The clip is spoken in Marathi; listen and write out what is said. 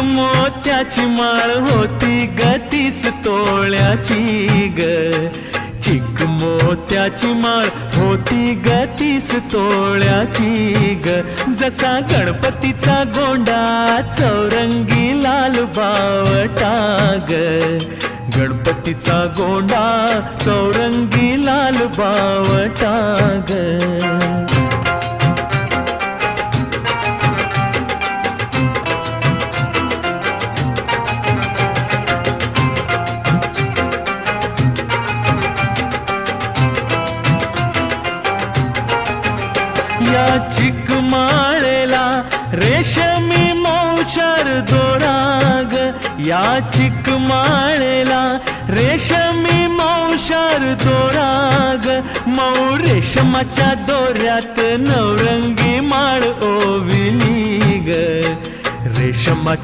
मोत्याची माळ होती ग 30 तोळ्याची ग, चिक मोत्याची माळ होती ग 30 तोळ्याची ग. जसा गणपतीचा गोंडा चौरंगी लाल बावटा ग, गणपतीचा गोंडा चौरंगी लाल बावटा ग. या चिकमाळेला रेशमी मौचार दोराग, या चिकमाळेला रेशमी मौचार दोराग. मऊ रेशमाच्या दोऱ्यात नवरंगी माळ ओविली ग, रेशमाच्या